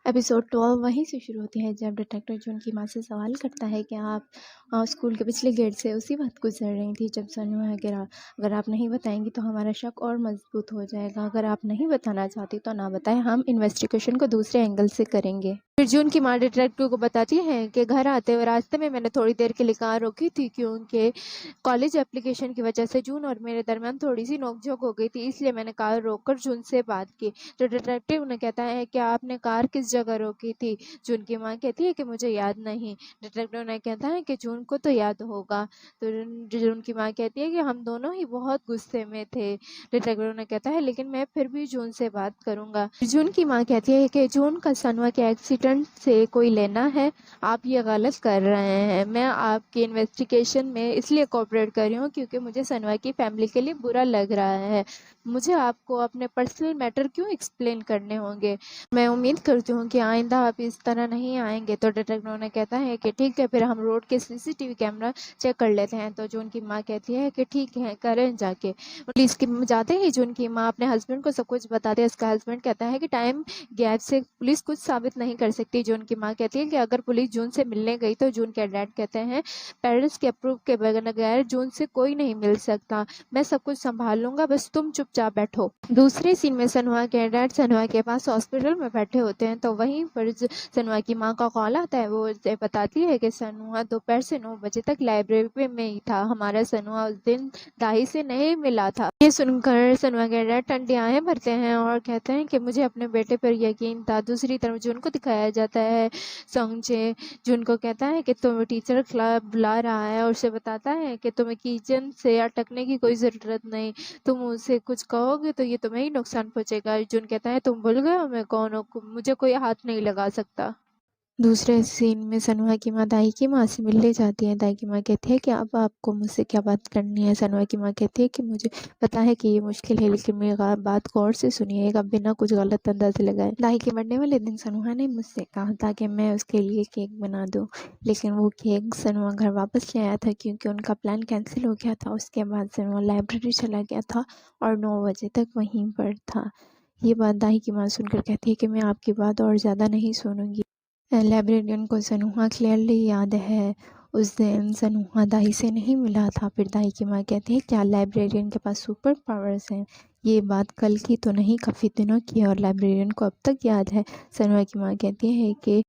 Episode 12 वहीं से शुरू होती है जब डिटेक्टिव जून की माँ से सवाल करता है कि आप स्कूल के पिछले गेट से उसी वक्त गुजर रही थी जब सनू है गिरा। अगर आप नहीं बताएंगी तो हमारा शक और मजबूत हो जाएगा। अगर आप नहीं बताना चाहती तो ना बताएं, हम इन्वेस्टिगेशन को दूसरे एंगल से करेंगे। फिर जून की माँ डिटेक्टिव को बताती है कि घर आते हुए रास्ते में मैंने थोड़ी देर के लिए कार रोकी थी क्योंकि कॉलेज एप्लीकेशन की वजह से जून और मेरे दरमियान थोड़ी सी नोकझोंक हो गई थी, इसलिए मैंने कार रोककर जून से बात की। तो डिटेक्टिव ने कहता है कि आपने कार किस जगह रोकी थी? जून की माँ कहती है कि मुझे याद नहीं। डिटेक्टिव ने कहता है कि जून को तो याद होगा। तो जून की माँ कहती है कि हम दोनों ही बहुत गुस्से में थे। डिटेक्टिव ने कहता है लेकिन मैं फिर भी जून से बात करूंगा। जून की माँ कहती है कि जून का सनवा के एक्सीडेंट से कोई लेना है, आप ये गलत कर रहे हैं। मैं आपकी इन्वेस्टिगेशन में इसलिए कोऑपरेट कर रही हूँ क्योंकि मुझे सनवा की फैमिली के लिए बुरा लग रहा है। मुझे आपको अपने पर्सनल मैटर क्यों एक्सप्लेन करने होंगे? मैं उम्मीद करती हूँ कि आइंदा आप इस तरह नहीं आएंगे। तो डिटेक्टिव ने कहता है कि ठीक है, फिर हम रोड के सीसीटीवी कैमरा चेक कर लेते हैं। तो जून की माँ कहती है कि ठीक है, करें जाके। पुलिस की जाते ही जून की माँ अपने हस्बैंड को सब कुछ बताती है। उसका हस्बैंड कहता है कि टाइम गैप से पुलिस कुछ साबित नहीं कर सकती। जून की माँ कहती है कि अगर पुलिस जून से मिलने गई तो जून के डैड कहते हैं पेरेंट्स के अप्रूव के बगैर जून से कोई नहीं मिल सकता। मैं सब कुछ संभाल लूंगा, बस तुम चुपचाप बैठो। दूसरे सीन में सनवा के डैड सनवा के पास हॉस्पिटल में बैठे होते हैं। तो वहीं पर सनवा की माँ का कॉल आता है। वो बताती है कि सनुआ दोपहर से 9 बजे तक लाइब्रेरी में ही था। हमारा सनुआ उस दिन दाही से नहीं मिला था। ये सुनकर सनवा के डैड ठंडी आंखें भरते हैं और कहते हैं कि मुझे अपने बेटे पर यकीन था। दूसरी तरफ जून को दिखाया जाता है। संजय जून को कहता है कि तुम्हें टीचर क्लब बुला रहा है और उसे बताता है कि तुम्हें किचन से अटकने की कोई ज़रूरत नहीं, तुम उसे कुछ कहोगे तो ये तुम्हें ही नुकसान पहुंचेगा। जून कहता है तुम भूल गए हो मैं कौन हूँ, मुझे कोई हाथ नहीं लगा सकता। दूसरे सीन में सनुआ की माँ दाई की माँ से मिलने जाती है। दाई की माँ कहती है कि अब आपको मुझसे क्या बात करनी है? सनुआ की माँ कहती है कि मुझे पता है कि ये मुश्किल है, लेकिन मेरी बात गौर से सुनिएगा बिना कुछ गलत अंदाजे लगाए। दाई के बर्थडे वाले दिन सनुआ ने मुझसे कहा था कि मैं उसके लिए केक बना दूँ, लेकिन वो केक सनुआ घर वापस ले आया था क्योंकि उनका प्लान कैंसिल हो गया था। उसके बाद सनुआ लाइब्रेरी चला गया था और 9 बजे तक वहीं पर था। ये बात दाई की माँ सुनकर कहती है कि मैं आपकी बात और ज़्यादा नहीं सुनूंगी। लाइब्रेरियन को सनुआ क्लियरली याद है, उस दिन सनुआ दाई से नहीं मिला था। फिर दाई की माँ कहती है क्या लाइब्रेरियन के पास सुपर पावर्स हैं? ये बात कल की तो नहीं, काफ़ी दिनों की है और लाइब्रेरियन को अब तक याद है। सनुआ की माँ कहती है कि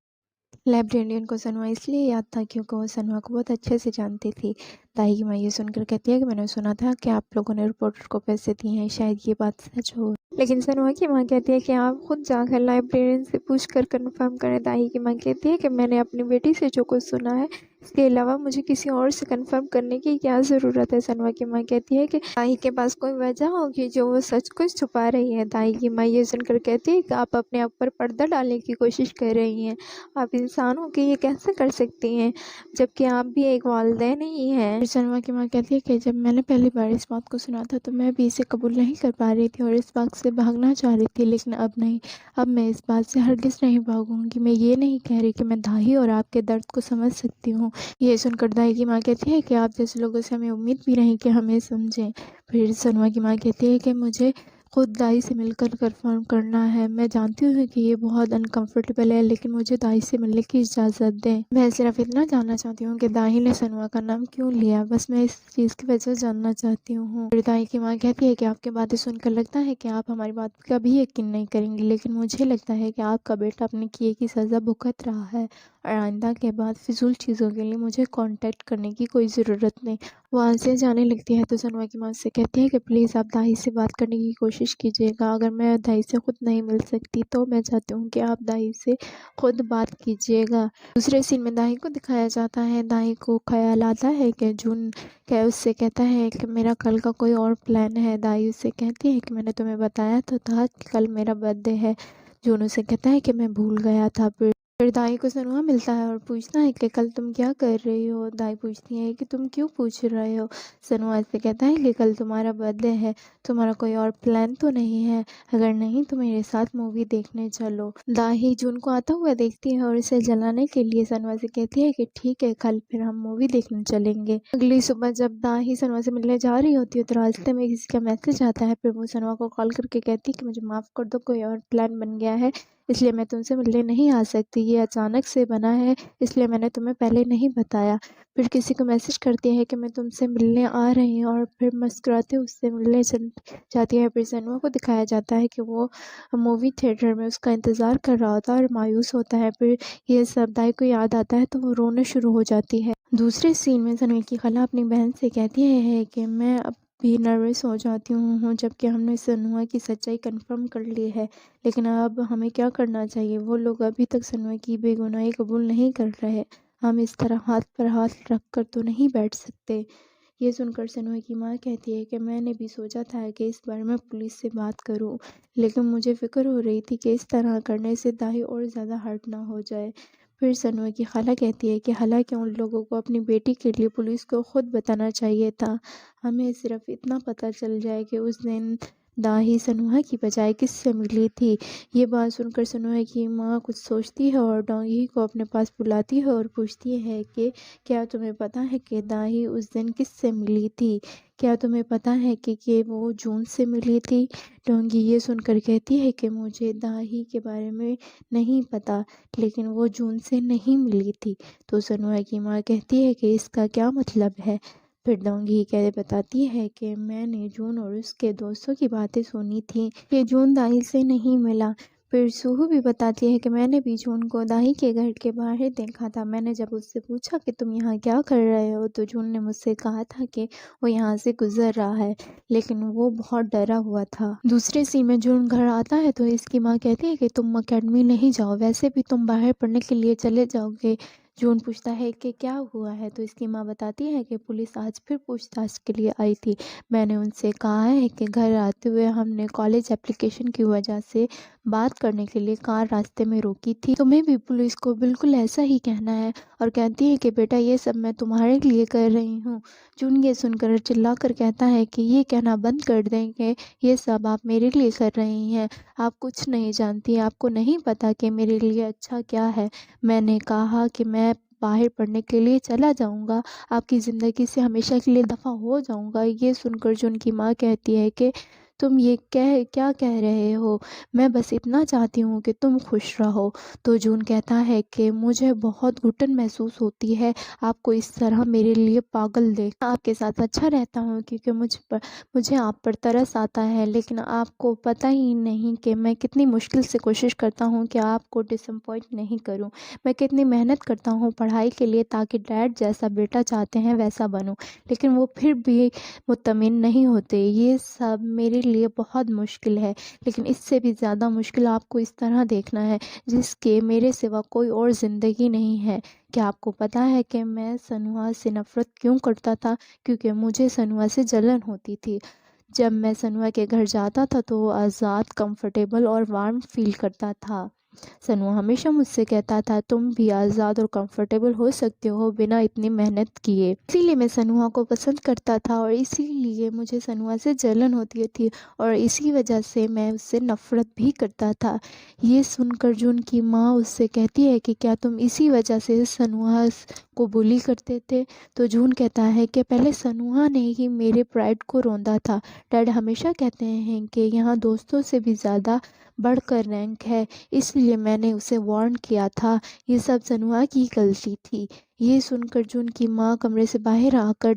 लाइब्रेरियन को सनुआ इसलिए याद था क्योंकि वो सनुआ को बहुत अच्छे से जानती थी। दाई की माँ ये सुनकर कहती है कि मैंने सुना था कि आप लोगों ने रिपोर्टर को पैसे दिए हैं, शायद ये बात सच हो। लेकिन सनुआ की माँ कहती है कि आप खुद जाकर लाइब्रेरियन से पूछकर कंफर्म करें। दाई की माँ कहती है कि मैंने अपनी बेटी से जो कुछ सुना है इसके अलावा मुझे किसी और से कंफर्म करने की क्या ज़रूरत है? सनुआ की माँ कहती है कि दाई के पास कोई वजह होगी जो वो सच कुछ छुपा रही है। दाई की माँ ये सुनकर कहती है कि आप अपने आप पर पर्दा डालने की कोशिश कर रही हैं। आप इंसान हो के ये कैसे कर सकती हैं जबकि आप भी एक वालिदैन ही हैं। सनुआ की माँ कहती है कि जब मैंने पहली बार इस बात को सुना था तो मैं भी इसे कबूल नहीं कर पा रही थी और इस बात से भागना चाह रही थी, लेकिन अब नहीं, अब मैं इस बात से हरगिज़ नहीं भागूंगी। मैं ये नहीं कह रही कि मैं दाई और आपके दर्द को समझ सकती हूँ। ये सुनकर दाई की माँ कहती है कि आप जैसे लोगों से हमें उम्मीद भी नहीं कि हमें समझें। फिर सनुआ की माँ कहती है कि मुझे खुद दाई से मिलकर कंफर्म करना है। मैं जानती हूँ कि ये बहुत अनकंफर्टेबल है, लेकिन मुझे दाई से मिलने की इजाज़त दें। मैं सिर्फ इतना जानना चाहती हूँ कि दाई ने सनुआ का नाम क्यों लिया, बस मैं इस चीज़ की वजह जानना चाहती हूँ। फिर दाई की माँ कहती है कि आपकी बातें सुनकर लगता है कि आप हमारी बात का भी यकीन नहीं करेंगे, लेकिन मुझे लगता है कि आपका बेटा अपने किए की सज़ा भुगत रहा है और आइंदा के बाद फिजूल चीज़ों के लिए मुझे कांटेक्ट करने की कोई ज़रूरत नहीं। वहाँ से जाने लगती है तो सनुआ की माँ से कहती है कि प्लीज़ आप दाई से बात करने की कोशिश कीजिएगा। अगर मैं दाई से खुद नहीं मिल सकती तो मैं चाहती हूँ कि आप दाई से खुद बात कीजिएगा। दूसरे सीन में दाई को दिखाया जाता है। दाई को ख्याल आता है कि जून क्या उससे कहता है कि मेरा कल का कोई और प्लान है। दाई उससे कहती है कि मैंने तुम्हें बताया तो था कि कल मेरा बर्थडे है। जून उसे कहता है कि मैं भूल गया था। फिर दाई को सनुआ मिलता है और पूछता है कि कल तुम क्या कर रही हो? दाई पूछती है कि तुम क्यों पूछ रहे हो? सनुआ से कहता है कि कल तुम्हारा बर्थडे है, तुम्हारा कोई और प्लान तो नहीं है? अगर नहीं तो मेरे साथ मूवी देखने चलो। दाई जून को आता हुआ देखती है और इसे जलाने के लिए सनुआ से कहती है कि ठीक है, कल फिर हम मूवी देखने चलेंगे। अगली सुबह जब दाई सनुआ से मिलने जा रही होती है तो रास्ते में किसी का मैसेज आता है। फिर वो सनुआ को कॉल करके कहती है कि मुझे माफ़ कर दो, कोई और प्लान बन गया है, اس لیے میں تم سے ملنے نہیں آ سکتی، یہ اچانک سے بنا ہے اس لیے میں نے تمہیں پہلے نہیں بتایا۔ پھر کسی کو میسج کرتی ہے کہ میں تم سے ملنے آ رہی ہوں اور پھر مسکراتے اس سے ملنے جاتی ہے۔ پھر سنوا کو دکھایا جاتا ہے کہ وہ مووی تھیٹر میں اس کا انتظار کر رہا ہوتا ہے اور مایوس ہوتا ہے۔ پھر یہ سب دائی کو یاد آتا ہے تو وہ رونا شروع ہو جاتی ہے۔ دوسرے سین میں سنوی کی خالہ اپنی بہن سے کہتی ہے کہ میں اب بھی نروس ہو جاتی ہوں جبکہ ہم نے سنوا کی سچائی کنفرم کر لی ہے، لیکن اب ہمیں کیا کرنا چاہیے؟ وہ لوگ ابھی تک سنوا کی بے گناہی قبول نہیں کر رہے، ہم اس طرح ہاتھ پر ہاتھ رکھ کر تو نہیں بیٹھ سکتے۔ یہ سن کر سنوا کی ماں کہتی ہے کہ میں نے بھی سوچا تھا کہ اس بارے میں پولیس سے بات کروں، لیکن مجھے فکر ہو رہی تھی کہ اس طرح کرنے سے دائی اور زیادہ ہرٹ نہ ہو جائے۔ پھر سنوا کی خالہ کہتی ہے کہ حالانکہ ان لوگوں کو اپنی بیٹی کے لیے پولیس کو خود بتانا چاہیے تھا، ہمیں صرف اتنا پتہ چل جائے کہ اس دن دائی سنوا کی بجائے کس سے ملی تھی۔ یہ بات سن کر سنوا کی ماں کچھ سوچتی ہے اور ڈونگی کو اپنے پاس بلاتی ہے اور پوچھتی ہے کہ کیا تمہیں پتہ ہے کہ دائی اس دن کس سے ملی تھی؟ کیا تمہیں پتہ ہے کہ وہ جون سے ملی تھی؟ ڈونگی یہ سن کر کہتی ہے کہ مجھے دائی کے بارے میں نہیں پتہ، لیکن وہ جون سے نہیں ملی تھی۔ تو سنوا کی ماں کہتی ہے کہ اس کا کیا مطلب ہے؟ پھر ڈونگی بتاتی ہے کہ میں نے جون اور اس کے دوستوں کی باتیں سنی تھیں کہ جون دائی سے نہیں ملا۔ پھر سوہو بھی بتاتی ہے کہ میں نے بھی جون کو دائی کے گھر کے باہر دیکھا تھا، میں نے جب اس سے پوچھا کہ تم یہاں کیا کر رہے ہو تو جون نے مجھ سے کہا تھا کہ وہ یہاں سے گزر رہا ہے، لیکن وہ بہت ڈرا ہوا تھا۔ دوسرے سین میں جون گھر آتا ہے تو اس کی ماں کہتی ہے کہ تم اکیڈمی نہیں جاؤ، ویسے بھی تم باہر پڑھنے کے لیے چلے جاؤ گے۔ جون پوچھتا ہے کہ کیا ہوا ہے تو اس کی ماں بتاتی ہے کہ پولیس آج پھر پوچھ تاچھ کے لیے آئی تھی، میں نے ان سے کہا ہے کہ گھر آتے ہوئے ہم نے کالج اپلیکیشن کی وجہ سے بات کرنے کے لیے کار راستے میں روکی تھی، تمہیں بھی پولیس کو بالکل ایسا ہی کہنا ہے۔ اور کہتی ہے کہ بیٹا یہ سب میں تمہارے لیے کر رہی ہوں۔ جون یہ سن کر چلا کر کہتا ہے کہ یہ کہنا بند کر دیں کہ یہ سب آپ میرے لیے کر رہی ہیں، آپ کچھ نہیں جانتی، آپ کو نہیں پتا کہ میرے لیے اچھا کیا ہے۔ میں نے کہا کہ میں باہر پڑھنے کے لیے چلا جاؤں گا، آپ کی زندگی سے ہمیشہ کے لیے دفع ہو جاؤں گا۔ یہ سن کر جون کی ماں کہتی ہے کہ تم یہ کیا کہہ رہے ہو؟ میں بس اتنا چاہتی ہوں کہ تم خوش رہو۔ تو جون کہتا ہے کہ مجھے بہت گھٹن محسوس ہوتی ہے آپ کو اس طرح میرے لیے پاگل دیکھ، آپ کے ساتھ اچھا رہتا ہوں کیونکہ مجھے آپ پر ترس آتا ہے، لیکن آپ کو پتہ ہی نہیں کہ میں کتنی مشکل سے کوشش کرتا ہوں کہ آپ کو ڈس اپوائنٹ نہیں کروں، میں کتنی محنت کرتا ہوں پڑھائی کے لیے تاکہ ڈیڈ جیسا بیٹا چاہتے ہیں ویسا بنوں، لیکن وہ پھر بھی مطمئن نہیں ہوتے۔ یہ سب میرے لیے بہت مشکل ہے، لیکن اس سے بھی زیادہ مشکل آپ کو اس طرح دیکھنا ہے جس کے میرے سوا کوئی اور زندگی نہیں ہے۔ کیا آپ کو پتہ ہے کہ میں سنوا سے نفرت کیوں کرتا تھا؟ کیونکہ مجھے سنوا سے جلن ہوتی تھی۔ جب میں سنوا کے گھر جاتا تھا تو وہ آزاد، کمفرٹیبل اور وارم فیل کرتا تھا۔ سنوا ہمیشہ مجھ سے کہتا تھا تم بھی آزاد اور کمفرٹیبل ہو سکتے ہو بنا اتنی محنت کیے، اسی لیے میں سنوا کو پسند کرتا تھا اور اسی لیے مجھے سنوا سے جلن ہوتی تھی اور اسی وجہ سے میں اس سے نفرت بھی کرتا تھا۔ یہ سن کر جون کی ماں اس سے کہتی ہے کہ کیا تم اسی وجہ سے سنوا کو بولی کرتے تھے؟ تو جون کہتا ہے کہ پہلے سنوا نے ہی میرے پرائڈ کو روندا تھا، ڈیڈ ہمیشہ کہتے ہیں کہ یہاں دوستوں سے بھی زیادہ بڑھ کر رینک ہے، اس لیے میں نے اسے وارن کیا تھا، یہ سب سنوا کی غلطی تھی۔ یہ سن کر جون کی ماں کمرے سے باہر آ کر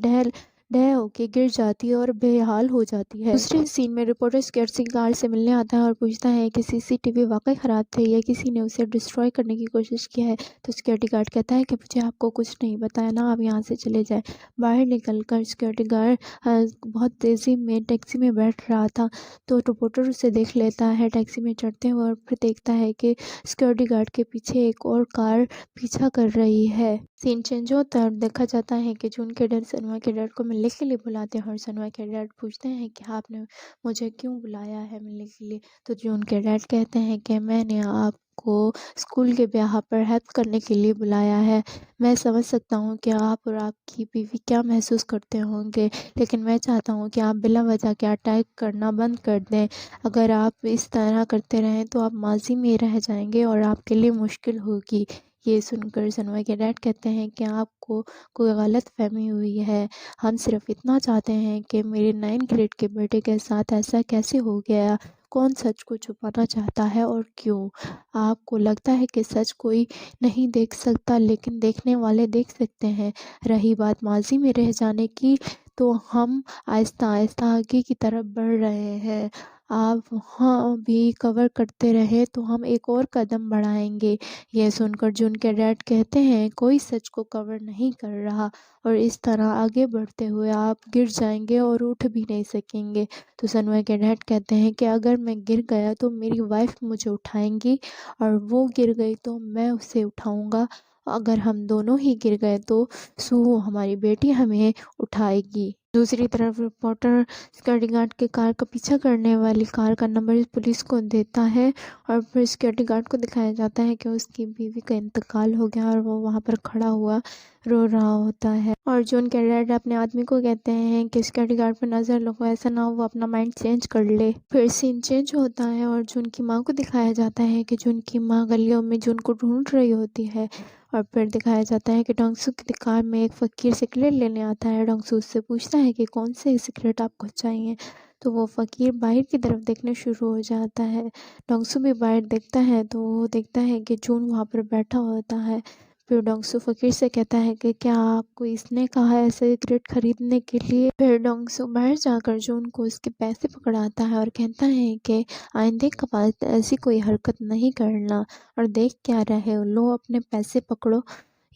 ڈہ ہو کے گر جاتی ہے اور بے حال ہو جاتی ہے۔ دوسرے سین میں رپورٹر سیکورٹی گارڈ سے ملنے آتا ہے اور پوچھتا ہے کہ CCTV واقعی خراب تھے یا کسی نے اسے ڈسٹروائے کرنے کی کوشش کی ہے؟ تو سیکورٹی گارڈ کہتا ہے کہ مجھے آپ کو کچھ نہیں بتایا نا، آپ یہاں سے چلے جائیں۔ باہر نکل کر سیکورٹی گارڈ بہت تیزی میں ٹیکسی میں بیٹھ رہا تھا تو رپورٹر اسے دیکھ لیتا ہے ٹیکسی میں چڑھتے ہوئے اور پھر دیکھتا ہے کہ سیکورٹی گارڈ کے پیچھے ایک اور کار پیچھا کر رہی ہے۔ سین چینج ہوتا ہے اور دیکھا جاتا ہے کہ جون کے ڈیڈ سنوا کے ڈیڈ کو ملنے کے لیے بلاتے ہیں اور سنوا کے ڈیڈ پوچھتے ہیں کہ آپ نے مجھے کیوں بلایا ہے ملنے کے لیے؟ تو جون کے ڈیڈ کہتے ہیں کہ میں نے آپ کو اسکول کے بیاہ پر ہیلپ کرنے کے لیے بلایا ہے، میں سمجھ سکتا ہوں کہ آپ اور آپ کی بیوی کیا محسوس کرتے ہوں گے، لیکن میں چاہتا ہوں کہ آپ بلا وجہ کے اٹیک کرنا بند کر دیں، اگر آپ اس طرح کرتے رہیں تو آپ ماضی میں رہ جائیں گے اور آپ کے لیے مشکل ہوگی۔ یہ سن کر سنوا کے ڈیڈ کہتے ہیں کہ آپ کو کوئی غلط فہمی ہوئی ہے، ہم صرف اتنا چاہتے ہیں کہ میرے 9 گریڈ کے بیٹے کے ساتھ ایسا کیسے ہو گیا، कौन सच को छुपाना चाहता है और क्यों? आपको लगता है कि सच कोई नहीं देख सकता, लेकिन देखने वाले देख सकते हैं। रही बात माज़ी में रह जाने की, तो हम आहिस्ता-आहिस्ता आगे की तरफ बढ़ रहे हैं। आप वहाँ भी कवर करते रहे तो हम एक और कदम बढ़ाएँगे। यह सुनकर जून के डैड कहते हैं, कोई सच को कवर नहीं कर रहा और इस तरह आगे बढ़ते हुए आप गिर जाएँगे और उठ भी नहीं सकेंगे। तो सनोए के डैड कहते हैं कि अगर मैं गिर गया तो मेरी वाइफ़ मुझे उठाएँगी, और वो गिर गई तो मैं उसे उठाऊँगा। अगर हम दोनों ही गिर गए तो सू हमारी बेटी हमें उठाएगी। दूसरी तरफ रिपोर्टर सिक्योरिटी गार्ड के कार का पीछा करने वाली कार का नंबर पुलिस को देता है, और फिर सिक्योरिटी गार्ड को दिखाया जाता है कि उसकी बीवी का इंतकाल हो गया और वो वहाँ पर खड़ा हुआ रो रहा होता है। और जून के डैड अपने आदमी को कहते हैं कि सिक्योरिटी गार्ड पर नज़र रखो, ऐसा ना हो वो अपना माइंड चेंज कर ले। फिर सीन चेंज होता है और जून की माँ को दिखाया जाता है कि जून की माँ गलियों में जून को ढूंढ रही होती है। और फिर दिखाया जाता है कि डोंगसू की दुकान में एक फ़कीर सिगरेट लेने आता है। डोंगसू उससे पूछता है कि कौन से सिगरेट आपको चाहिए, तो वो फ़कीर बाहर की तरफ देखने शुरू हो जाता है। डोंगसू भी बाहर देखता है तो वो देखता है कि जून वहाँ पर बैठा होता है। फिर डोंगसू फ़कीर से कहता है कि क्या आपको इसने कहा है सिगरेट खरीदने के लिए? फिर डोंगसू बाहर जाकर जून को उसके पैसे पकड़ाता है और कहता है कि आइंदे के बाद ऐसी कोई हरकत नहीं करना, और देख क्या रहे हो, लो अपने पैसे पकड़ो।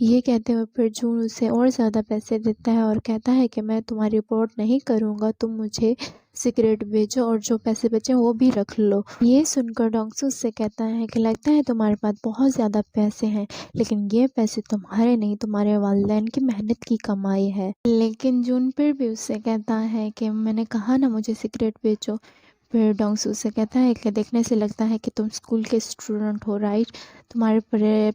ये कहते हुए फिर जून उसे और ज़्यादा पैसे देता है और कहता है कि मैं तुम्हारी रिपोर्ट नहीं करूँगा, तुम मुझे सिगरेट बेचो और जो पैसे बचे वो भी रख लो। ये सुनकर डोंगसू उससे कहता है कि लगता है तुम्हारे पास बहुत ज़्यादा पैसे हैं, लेकिन ये पैसे तुम्हारे नहीं, तुम्हारे वालिदैन की मेहनत की कमाई है। लेकिन जून फिर भी उससे कहता है कि मैंने कहा ना मुझे सिगरेट बेचो। फिर डोंगसू से कहता है कि देखने से लगता है कि तुम स्कूल के स्टूडेंट हो, राइट? तुम्हारे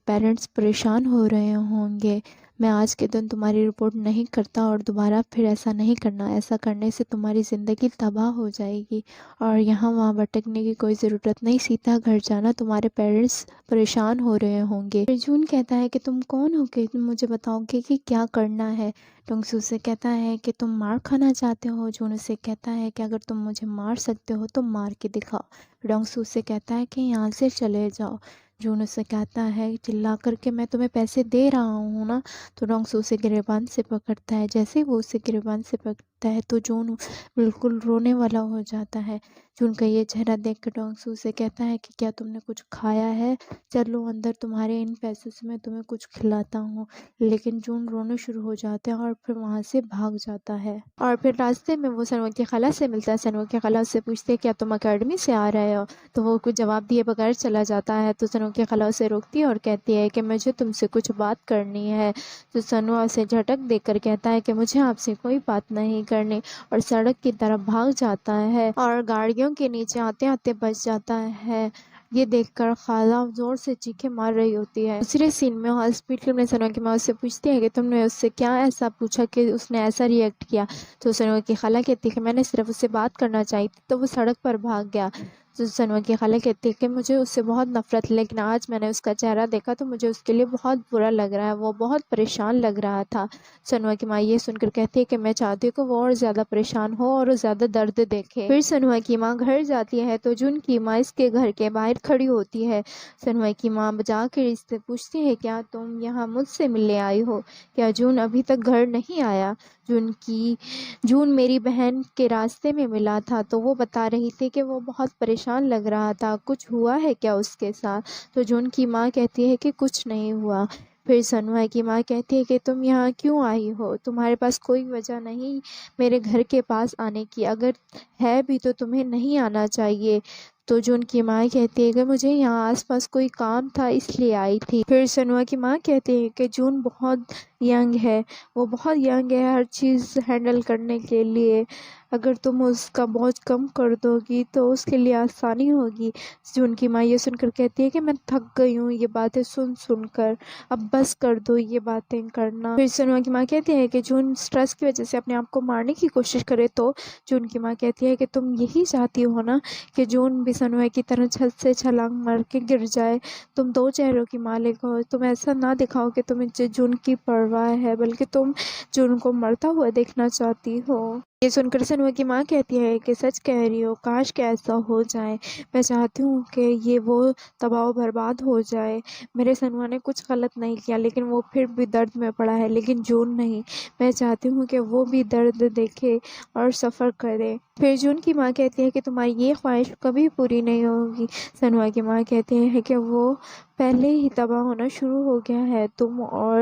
पेरेंट्स परेशान हो रहे होंगे। मैं आज के दिन तुम्हारी रिपोर्ट नहीं करता और दोबारा फिर ऐसा नहीं करना। ऐसा करने से तुम्हारी ज़िंदगी तबाह हो जाएगी और यहाँ वहाँ भटकने की कोई ज़रूरत नहीं। सीधा घर जाना, तुम्हारे पेरेंट्स परेशान हो रहे होंगे। फिर जून कहता है कि तुम कौन हो कि तुम मुझे बताओगे कि क्या करना है? डोंगसू से कहता है कि तुम मार खाना चाहते हो? जून से कहता है कि अगर तुम मुझे मार सकते हो तो मार के दिखाओ। डोंगसू से कहता है कि यहाँ से चले जाओ। जून से कहता है चिल्ला कर के मैं तुम्हें पैसे दे रहा हूँ ना। तो डोंगसू उसे गिरेबान से पकड़ता है। जैसे ही वो उसे गिरेबान से पकड़ता है तो जून बिल्कुल रोने वाला हो जाता है। जून का ये चेहरा देख कर डोंगसू से कहता है कि क्या तुमने कुछ खाया है? चलो अंदर, तुम्हारे इन पैसों से मैं तुम्हें कुछ खिलाता हूँ। लेकिन जून रोने शुरू हो जाता है और फिर वहाँ से भाग जाता है। और फिर रास्ते में वो सनवा की खाला से मिलता है। सनवा की खाला उससे पूछती है क्या तुम अकेडमी से आ रहे हो? तो वो कुछ जवाब दिए बगैर चला जाता है। तो सनवा की खाला उसे रोकती है और कहती है कि मुझे तुमसे कुछ बात करनी है। तो सनवा उसे झटक देकर कहता है कि मुझे आपसे कोई बात नहीं करनी, और सड़क की तरफ भाग जाता है और गाड़ियों के नीचे आते आते बच जाता है। ये देखकर खाला जोर से चीखें मार रही होती है। दूसरे सीन में हॉस्पिटल में सनवा की माँ उससे पूछती है कि तुमने उससे क्या ऐसा पूछा कि उसने ऐसा रिएक्ट किया? तो सनवा की खाला कहती है कि मैंने सिर्फ उससे बात करना चाहिए थी तो वो सड़क पर भाग गया। तो सनवा की खाला कहती है कि मुझे उससे बहुत नफरत, लेकिन आज मैंने उसका चेहरा देखा तो मुझे उसके लिए बहुत बुरा लग रहा है, वो बहुत परेशान लग रहा था। सनवा की माँ ये सुनकर कहती है कि मैं चाहती हूँ कि वो और ज़्यादा परेशान हो और ज़्यादा दर्द देखे। फिर सनवा की माँ घर जाती है तो जून की माँ इसके घर के बाहर खड़ी होती है। सनवा की माँ जाकर इससे पूछती है क्या तुम यहाँ मुझसे मिलने आई हो? क्या जून अभी तक घर नहीं आया? जून मेरी बहन के रास्ते में मिला था तो वो बता रही थी कि वो बहुत परेशान लग रहा था, कुछ हुआ है क्या उसके साथ? तो जून की माँ कहती है कि कुछ नहीं हुआ। फिर सनवा की माँ कहती है कि तुम यहाँ क्यों आई हो? तुम्हारे पास कोई वजह नहीं मेरे घर के पास आने की, अगर है भी तो तुम्हें नहीं आना चाहिए। तो जून की माँ कहती है कि मुझे यहाँ आसपास कोई काम था इसलिए आई थी। फिर सनवा की माँ कहती है कि जून बहुत यंग है, वो बहुत यंग है हर चीज़ हैंडल करने के लिए, अगर तुम उसका बोझ कम कर दोगी तो उसके लिए आसानी होगी। जून की माँ ये सुनकर कहती है कि मैं थक गई हूँ ये बातें सुन सुनकर, अब बस कर दो ये बातें करना। फिर सनवा की माँ कहती है कि जून स्ट्रेस की वजह से अपने आप को मारने की कोशिश करे, तो जून की माँ कहती है कि तुम यही चाहती हो ना कि जून भी सनवा की तरह छत से छलांग मार के गिर जाए। तुम दो चेहरों की मालिक हो, तुम ऐसा ना दिखाओ कि तुम्हें जून की परवाह है, बल्कि तुम जून को मरता हुआ देखना चाहती हो। یہ سن کر سنوا کی ماں کہتی ہے کہ سچ کہہ رہی ہو، کاش کہ ایسا ہو جائے، میں چاہتی ہوں کہ یہ وہ تباہ و برباد ہو جائے۔ میرے سنوا نے کچھ غلط نہیں کیا، لیکن وہ پھر بھی درد میں پڑا ہے، لیکن جون نہیں۔ میں چاہتی ہوں کہ وہ بھی درد دیکھے اور سفر کرے۔ پھر جون کی ماں کہتی ہے کہ تمہاری یہ خواہش کبھی پوری نہیں ہوگی۔ سنوا کی ماں کہتی ہے کہ وہ پہلے ہی تباہ ہونا شروع ہو گیا ہے، تم اور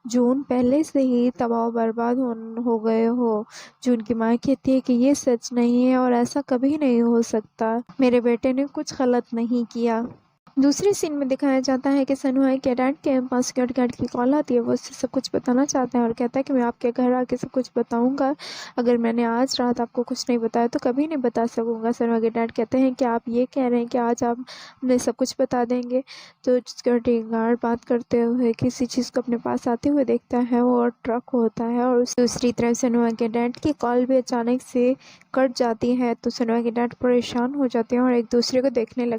جون پہلے سے ہی تباہ و برباد ہو گئے ہو۔ جون کی ماں کہتی ہے کہ یہ سچ نہیں ہے اور ایسا کبھی نہیں ہو سکتا، میرے بیٹے نے کچھ غلط نہیں کیا۔ دوسرے سین میں دکھایا جاتا ہے کہ سنوا کے ڈیڈ کے پاس سیکورٹی گارڈ کی کال آتی ہے، وہ اس سے سب کچھ بتانا چاہتا ہے اور کہتا ہے کہ میں آپ کے گھر آ کے سب کچھ بتاؤں گا، اگر میں نے آج رات آپ کو کچھ نہیں بتایا تو کبھی نہیں بتا سکوں گا۔ سنوا کے ڈیڈ کہتے ہیں کہ آپ یہ کہہ رہے ہیں کہ آج آپ نے سب کچھ بتا دیں گے؟ تو سیکورٹی گارڈ بات کرتے ہوئے کسی چیز کو اپنے پاس آتے ہوئے دیکھتا ہے، وہ ٹرک ہوتا ہے، اور دوسری طرف سنوا کے ڈیڈ کی کال بھی اچانک سے کٹ جاتی ہے، تو سنوا کے ڈیڈ پریشان ہو جاتے ہیں اور ایک دوسرے کو دیکھنے لگتے ہیں۔